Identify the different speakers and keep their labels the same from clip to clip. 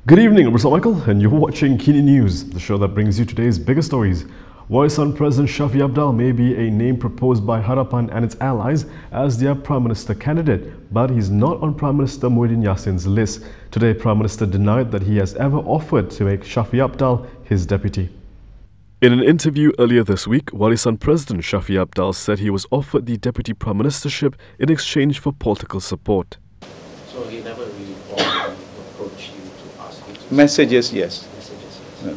Speaker 1: Good evening, I'm Michael, and you're watching Kini News, the show that brings you today's biggest stories. Warisan President Shafie Apdal may be a name proposed by Harapan and its allies as their Prime Minister candidate, but he's not on Prime Minister Muhyiddin Yassin's list. Today, Prime Minister denied that he has ever offered to make Shafie Apdal his deputy. In an interview earlier this week, Warisan President Shafie Apdal said he was offered the deputy prime ministership in exchange for political support.
Speaker 2: So he never really approached you to ask you to...
Speaker 3: Messages, yes.
Speaker 2: Messages, yes.
Speaker 3: Yeah.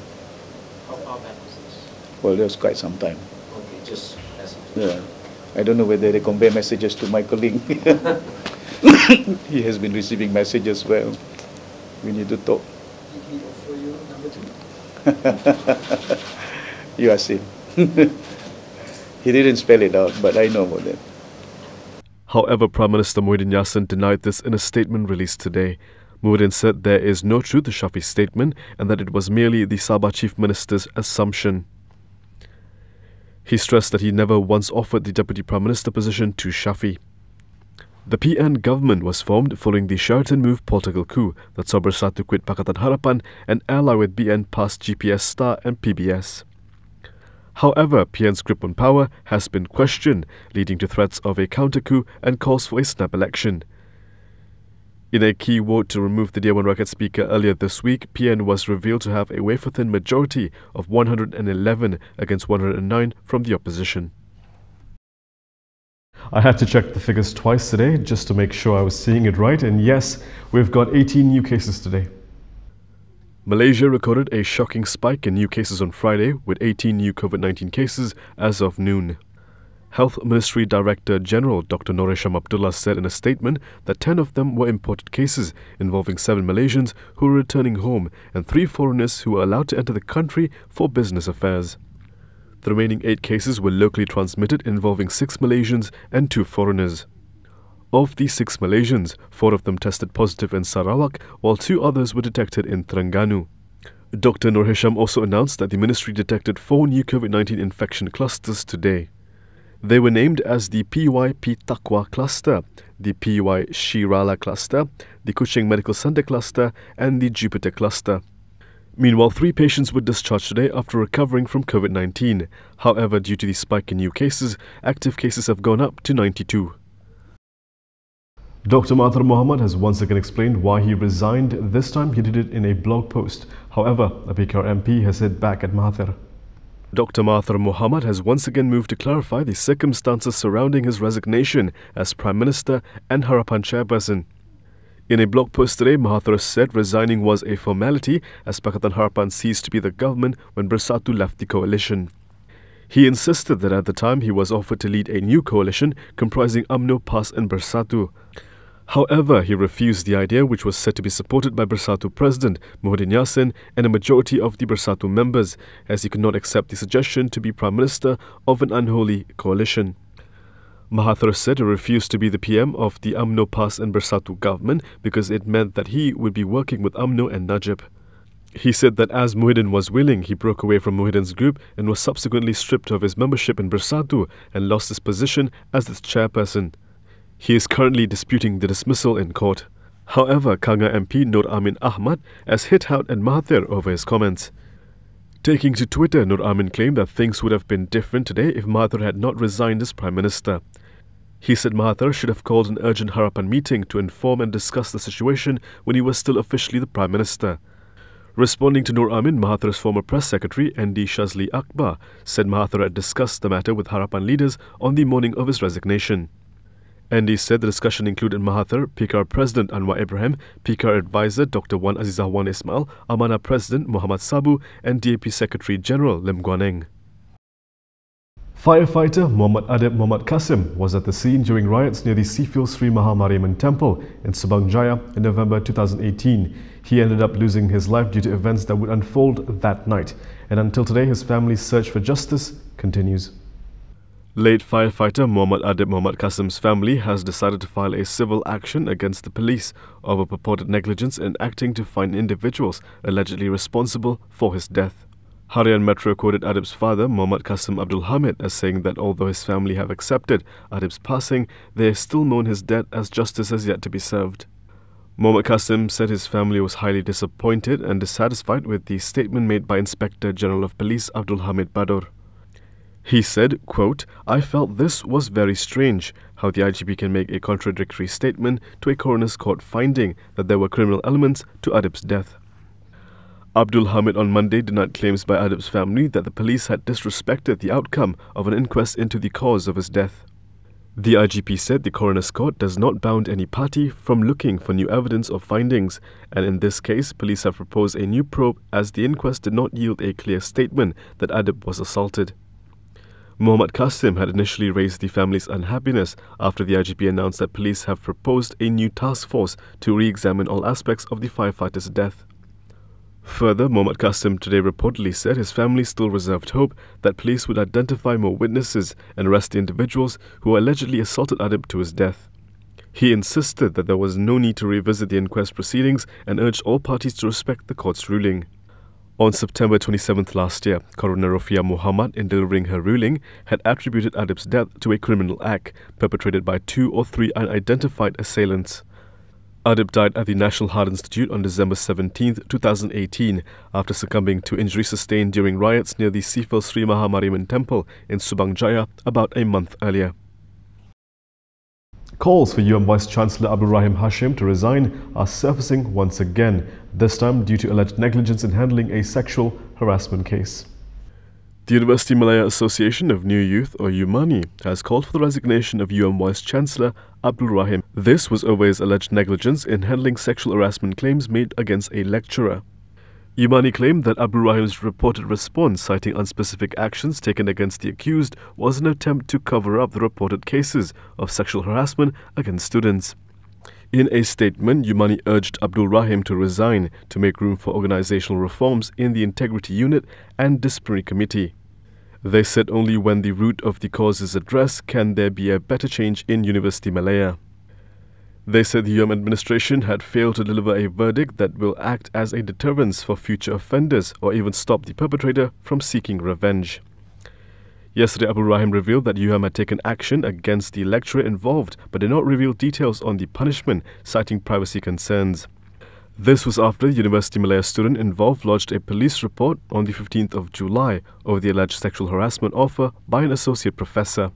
Speaker 2: How far back was this?
Speaker 3: Well, there was quite some time.
Speaker 2: Okay, just messages.
Speaker 3: Yeah. I don't know whether they convey messages to my colleague. He has been receiving messages. Well, we need to talk.
Speaker 2: Did he offer you number 2?
Speaker 3: You ask him. He didn't spell it out, but I know about that.
Speaker 1: However, Prime Minister Muhyiddin Yassin denied this in a statement released today. Muhyiddin said there is no truth to Shafie's statement and that it was merely the Sabah Chief Minister's assumption. He stressed that he never once offered the Deputy Prime Minister position to Shafie. The PN government was formed following the Sheraton Move political coup that saw Bersatu quit Pakatan Harapan and ally with BN past GPS Star and PBS. However, PN's grip on power has been questioned, leading to threats of a counter-coup and calls for a snap election. In a key vote to remove the Dewan Rakyat Speaker earlier this week, PN was revealed to have a wafer-thin majority of 111 against 109 from the opposition. I had to check the figures twice today just to make sure I was seeing it right, and yes, we've got 18 new cases today. Malaysia recorded a shocking spike in new cases on Friday, with 18 new COVID-19 cases as of noon. Health Ministry Director General Dr. Shafie Apdal said in a statement that 10 of them were imported cases involving 7 Malaysians who were returning home and 3 foreigners who were allowed to enter the country for business affairs. The remaining 8 cases were locally transmitted involving 6 Malaysians and 2 foreigners. Of these 6 Malaysians, 4 of them tested positive in Sarawak, while 2 others were detected in Terengganu. Dr. Nur Hisham also announced that the ministry detected 4 new COVID-19 infection clusters today. They were named as the PYP Takwa cluster, the PY Shirala cluster, the Kuching Medical Center cluster, and the Jupiter cluster. Meanwhile, 3 patients were discharged today after recovering from COVID-19. However, due to the spike in new cases, active cases have gone up to 92. Dr. Mahathir Mohamad has once again explained why he resigned. This time he did it in a blog post. However, a PKR MP has hit back at Mahathir. Dr. Mahathir Mohamad has once again moved to clarify the circumstances surrounding his resignation as Prime Minister and Harapan chairperson. In a blog post today, Mahathir said resigning was a formality as Pakatan Harapan ceased to be the government when Bersatu left the coalition. He insisted that at the time he was offered to lead a new coalition comprising UMNO, PAS and Bersatu. However, he refused the idea, which was said to be supported by Bersatu President Muhyiddin Yassin and a majority of the Bersatu members, as he could not accept the suggestion to be Prime Minister of an unholy coalition. Mahathir said he refused to be the PM of the UMNO, PAS and Bersatu government because it meant that he would be working with UMNO and Najib. He said that as Muhyiddin was willing, he broke away from Muhyiddin's group and was subsequently stripped of his membership in Bersatu and lost his position as its chairperson. He is currently disputing the dismissal in court. However, Kanga MP Nur Amin Ahmad has hit out at Mahathir over his comments. Taking to Twitter, Nur Amin claimed that things would have been different today if Mahathir had not resigned as Prime Minister. He said Mahathir should have called an urgent Harapan meeting to inform and discuss the situation when he was still officially the Prime Minister. Responding to Nur Amin, Mahathir's former press secretary, ND Shazli Akbar, said Mahathir had discussed the matter with Harapan leaders on the morning of his resignation. ND said the discussion included Mahathir, PKR President Anwar Ibrahim, PKR Advisor Dr. Wan Azizah Wan Ismail, Amanah President Muhammad Sabu and DAP Secretary General Lim Guaneng. Firefighter Muhammad Adib Muhammad Qasim was at the scene during riots near the Sifil Sri Mahamariamman Temple in Subang Jaya in November 2018. He ended up losing his life due to events that would unfold that night. And until today, his family's search for justice continues. Late firefighter Muhammad Adib Muhammad Qasim's family has decided to file a civil action against the police over purported negligence in acting to find individuals allegedly responsible for his death. Harian Metro quoted Adib's father, Muhammad Qasim Abdul Hamid, as saying that although his family have accepted Adib's passing, they still mourn his death as justice has yet to be served. Muhammad Qasim said his family was highly disappointed and dissatisfied with the statement made by Inspector General of Police Abdul Hamid Bador. He said, quote, "I felt this was very strange, how the IGP can make a contradictory statement to a coroner's court finding that there were criminal elements to Adib's death." Abdul Hamid on Monday denied claims by Adib's family that the police had disrespected the outcome of an inquest into the cause of his death. The IGP said the coroner's court does not bound any party from looking for new evidence or findings, and in this case, police have proposed a new probe as the inquest did not yield a clear statement that Adib was assaulted. Muhammad Qasim had initially raised the family's unhappiness after the IGP announced that police have proposed a new task force to re-examine all aspects of the firefighter's death. Further, Muhammad Qasim today reportedly said his family still reserved hope that police would identify more witnesses and arrest the individuals who allegedly assaulted Adib to his death. He insisted that there was no need to revisit the inquest proceedings and urged all parties to respect the court's ruling. On September 27th last year, Coroner Rofia Muhammad, in delivering her ruling, had attributed Adib's death to a criminal act perpetrated by 2 or 3 unidentified assailants. Adib died at the National Heart Institute on December 17, 2018, after succumbing to injuries sustained during riots near the Sifal Sri Mahamariman Temple in Subang Jaya about a month earlier. Calls for UM Vice-Chancellor Abdul Rahim Hashim to resign are surfacing once again, this time due to alleged negligence in handling a sexual harassment case. The University Malaya Association of New Youth, or UMANI, has called for the resignation of UM Vice-Chancellor Abdul Rahim. This was over his alleged negligence in handling sexual harassment claims made against a lecturer. UMANI claimed that Abdul Rahim's reported response citing unspecific actions taken against the accused was an attempt to cover up the reported cases of sexual harassment against students. In a statement, UMANI urged Abdul Rahim to resign to make room for organizational reforms in the Integrity Unit and Disciplinary Committee. They said only when the root of the cause is addressed can there be a better change in University Malaya. They said the UM administration had failed to deliver a verdict that will act as a deterrence for future offenders or even stop the perpetrator from seeking revenge. Yesterday, Abdul Rahim revealed that UM had taken action against the lecturer involved but did not reveal details on the punishment, citing privacy concerns. This was after the University Malaya student involved lodged a police report on the 15th of July over the alleged sexual harassment offer by an associate professor.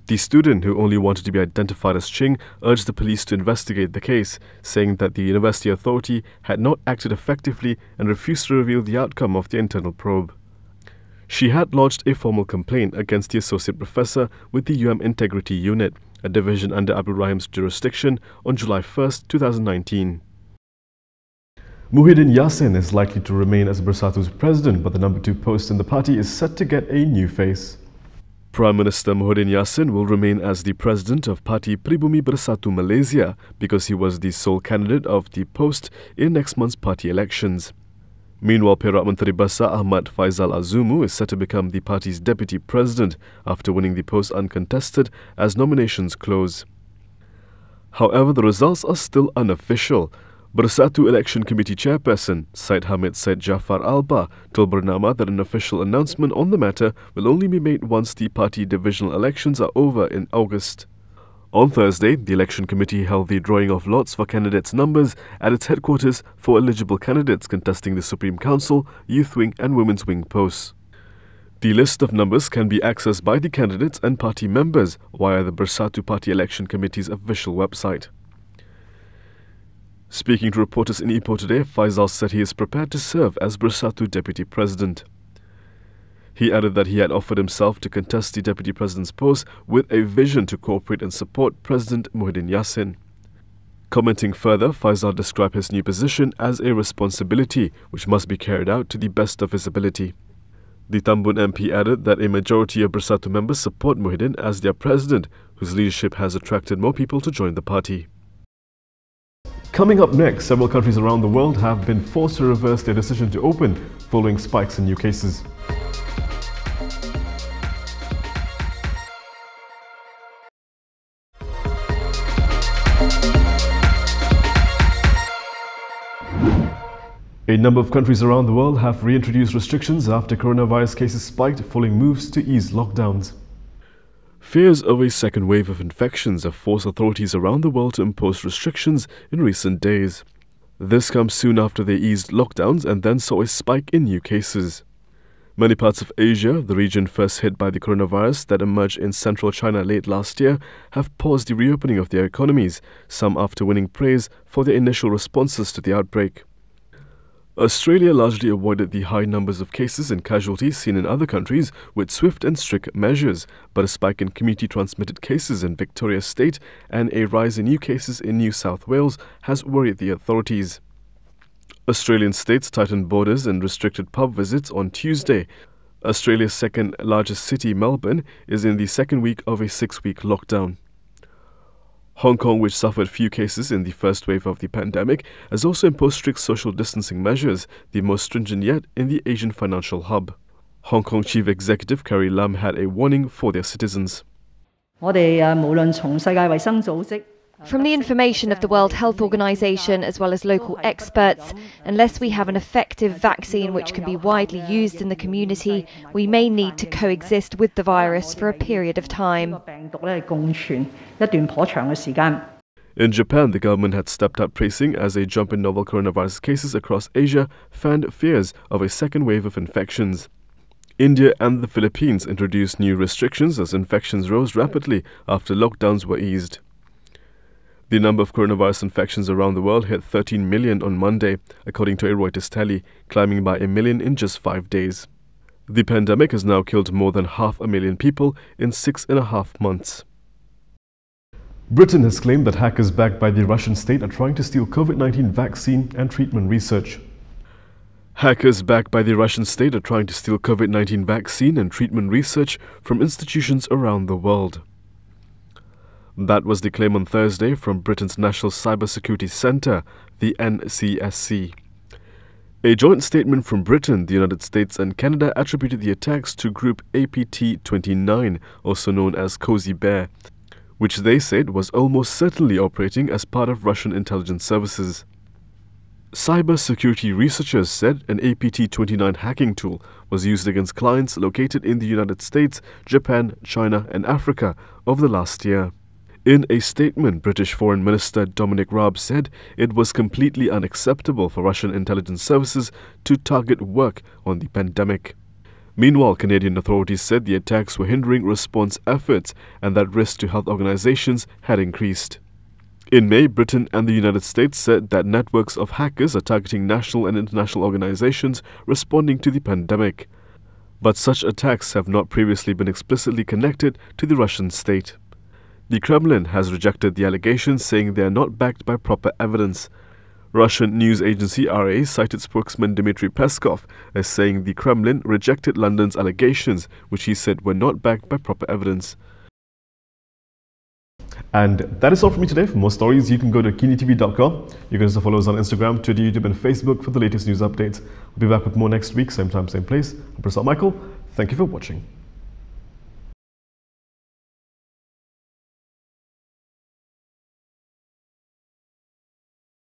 Speaker 1: The student, who only wanted to be identified as Ching, urged the police to investigate the case, saying that the university authority had not acted effectively and refused to reveal the outcome of the internal probe. She had lodged a formal complaint against the associate professor with the UM Integrity Unit, a division under Abdul Rahim's jurisdiction, on July 1, 2019. Muhyiddin Yassin is likely to remain as Bersatu's president, but the number 2 post in the party is set to get a new face. Prime Minister Muhyiddin Yassin will remain as the president of Parti Pribumi Bersatu Malaysia because he was the sole candidate of the post in next month's party elections. Meanwhile, Perak Menteri Besar Ahmad Faizal Azumu is set to become the party's deputy president after winning the post uncontested as nominations close. However, the results are still unofficial. Bersatu Election Committee Chairperson Syed Hamid Syed Jafar Alba told Bernama that an official announcement on the matter will only be made once the party divisional elections are over in August. On Thursday, the election committee held the drawing of lots for candidates' numbers at its headquarters for eligible candidates contesting the Supreme Council, Youth Wing and Women's Wing posts. The list of numbers can be accessed by the candidates and party members via the Bersatu Party Election Committee's official website. Speaking to reporters in Ipoh today, Faizal said he is prepared to serve as Bersatu Deputy President. He added that he had offered himself to contest the Deputy President's post with a vision to cooperate and support President Muhyiddin Yassin. Commenting further, Faizal described his new position as a responsibility which must be carried out to the best of his ability. The Tambun MP added that a majority of Bersatu members support Muhyiddin as their president, whose leadership has attracted more people to join the party. Coming up next, several countries around the world have been forced to reverse their decision to open following spikes in new cases. A number of countries around the world have reintroduced restrictions after coronavirus cases spiked following moves to ease lockdowns. Fears of a second wave of infections have forced authorities around the world to impose restrictions in recent days. This comes soon after they eased lockdowns and then saw a spike in new cases. Many parts of Asia, the region first hit by the coronavirus that emerged in central China late last year, have paused the reopening of their economies, some after winning praise for their initial responses to the outbreak. Australia largely avoided the high numbers of cases and casualties seen in other countries with swift and strict measures, but a spike in community-transmitted cases in Victoria State and a rise in new cases in New South Wales has worried the authorities. Australian states tightened borders and restricted pub visits on Tuesday. Australia's second largest city, Melbourne, is in the second week of a 6-week lockdown. Hong Kong, which suffered few cases in the first wave of the pandemic, has also imposed strict social distancing measures, the most stringent yet in the Asian financial hub. Hong Kong Chief Executive Carrie Lam had a warning for their citizens.
Speaker 4: From the information of the World Health Organization as well as local experts, unless we have an effective vaccine which can be widely used in the community, we may need to coexist with the virus for a period of time.
Speaker 1: In Japan, the government had stepped up tracing as a jump in novel coronavirus cases across Asia fanned fears of a second wave of infections. India and the Philippines introduced new restrictions as infections rose rapidly after lockdowns were eased. The number of coronavirus infections around the world hit 13 million on Monday, according to a Reuters tally, climbing by 1 million in just 5 days. The pandemic has now killed more than 500,000 people in 6.5 months. Britain has claimed that hackers backed by the Russian state are trying to steal COVID-19 vaccine and treatment research. Hackers backed by the Russian state are trying to steal COVID-19 vaccine and treatment research from institutions around the world. That was the claim on Thursday from Britain's National Cybersecurity Centre, the NCSC. A joint statement from Britain, the United States and Canada attributed the attacks to Group APT-29, also known as Cozy Bear, which they said was almost certainly operating as part of Russian intelligence services. Cybersecurity researchers said an APT-29 hacking tool was used against clients located in the United States, Japan, China and Africa over the last year. In a statement, British Foreign Minister Dominic Raab said it was completely unacceptable for Russian intelligence services to target work on the pandemic. Meanwhile, Canadian authorities said the attacks were hindering response efforts and that risks to health organizations had increased. In May, Britain and the United States said that networks of hackers are targeting national and international organizations responding to the pandemic. But such attacks have not previously been explicitly connected to the Russian state. The Kremlin has rejected the allegations, saying they are not backed by proper evidence. Russian news agency RA cited spokesman Dmitry Peskov as saying the Kremlin rejected London's allegations, which he said were not backed by proper evidence. And that is all from me today. For more stories, you can go to KiniTV.com. You can also follow us on Instagram, Twitter, YouTube and Facebook for the latest news updates. We'll be back with more next week, same time, same place. I'm Prasad Michael. Thank you for watching.